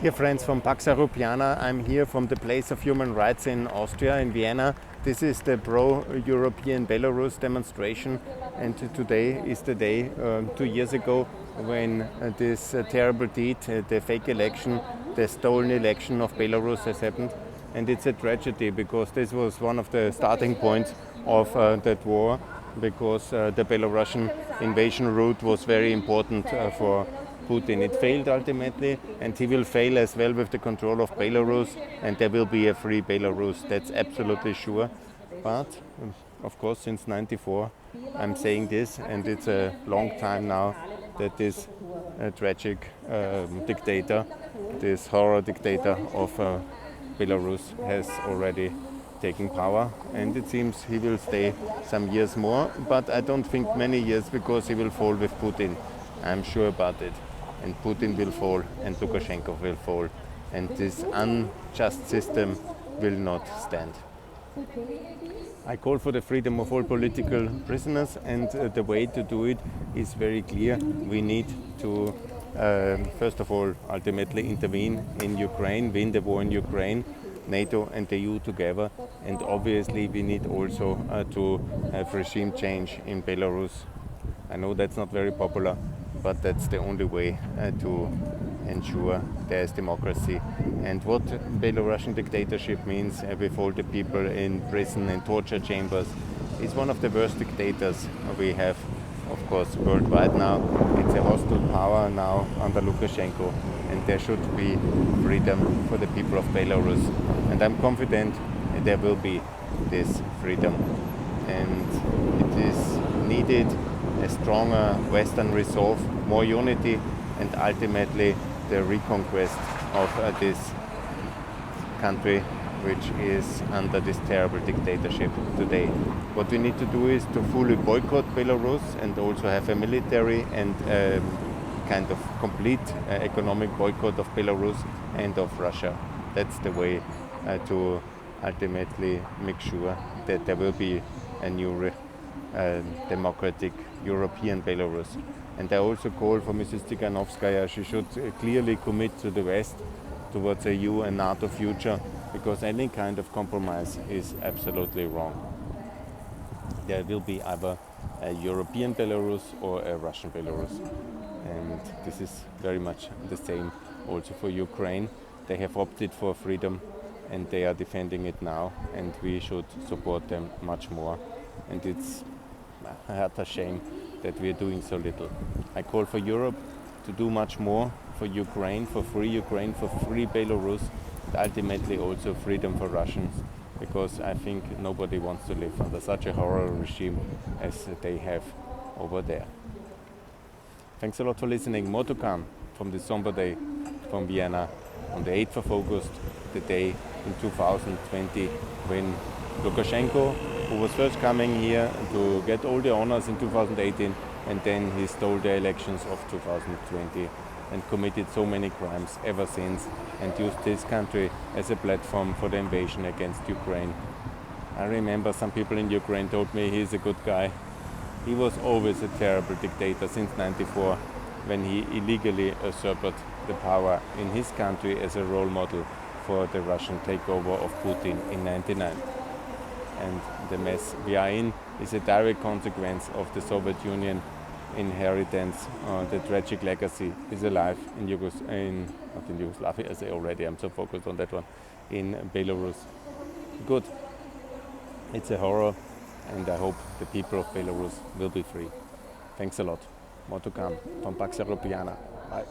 Dear friends from Pax Europiana, I'm here from the Place of Human Rights in Austria, in Vienna. This is the pro-European Belarus demonstration, and today is the day 2 years ago when this terrible deed, the fake election, the stolen election of Belarus has happened. And it's a tragedy because this was one of the starting points of that war, because the Belarusian invasion route was very important for Putin. It failed ultimately, and he will fail as well with the control of Belarus, and there will be a free Belarus, that's absolutely sure. But of course, since '94 I'm saying this, and it's a long time now that this tragic dictator, this horror dictator of Belarus has already taken power, and it seems he will stay some years more, but I don't think many years, because he will fall with Putin. I'm sure about it. And Putin will fall, and Lukashenko will fall, and this unjust system will not stand. I call for the freedom of all political prisoners, and the way to do it is very clear. We need to, first of all, ultimately intervene in Ukraine, win the war in Ukraine, NATO and the EU together, and obviously we need also to have regime change in Belarus. I know that's not very popular, but that's the only way to ensure there is democracy. And what Belarusian dictatorship means with all the people in prison and torture chambers is one of the worst dictators we have, of course, worldwide now. It's a hostile power now under Lukashenko, and there should be freedom for the people of Belarus. And I'm confident there will be this freedom. And it is needed a stronger Western resolve, more unity, and ultimately the reconquest of this country which is under this terrible dictatorship today. What we need to do is to fully boycott Belarus and also have a military and kind of complete economic boycott of Belarus and of Russia. That's the way to ultimately make sure that there will be a new democratic European Belarus. And I also call for Mrs. Tikhanovskaya, she should clearly commit to the West, towards a EU and NATO future, because any kind of compromise is absolutely wrong. There will be either a European Belarus or a Russian Belarus. And this is very much the same also for Ukraine. They have opted for freedom and they are defending it now, and we should support them much more. And it's a shame that we are doing so little. I call for Europe to do much more for Ukraine, for free Belarus, and ultimately also freedom for Russians, because I think nobody wants to live under such a horror regime as they have over there. Thanks a lot for listening. More to come from this somber day from Vienna on the 8th of August, the day in 2020 when Lukashenko, who was first coming here to get all the honors in 2018, and then he stole the elections of 2020 and committed so many crimes ever since, and used this country as a platform for the invasion against Ukraine. I remember some people in Ukraine told me he's a good guy. He was always a terrible dictator since '94, when he illegally usurped the power in his country as a role model for the Russian takeover of Putin in '99. And the mess we are in is a direct consequence of the Soviet Union inheritance. The tragic legacy is alive in not in Yugoslavia, as I already am so focused on that one, in Belarus. Good. It's a horror, and I hope the people of Belarus will be free. Thanks a lot. More to come from Pax Europiana. Bye.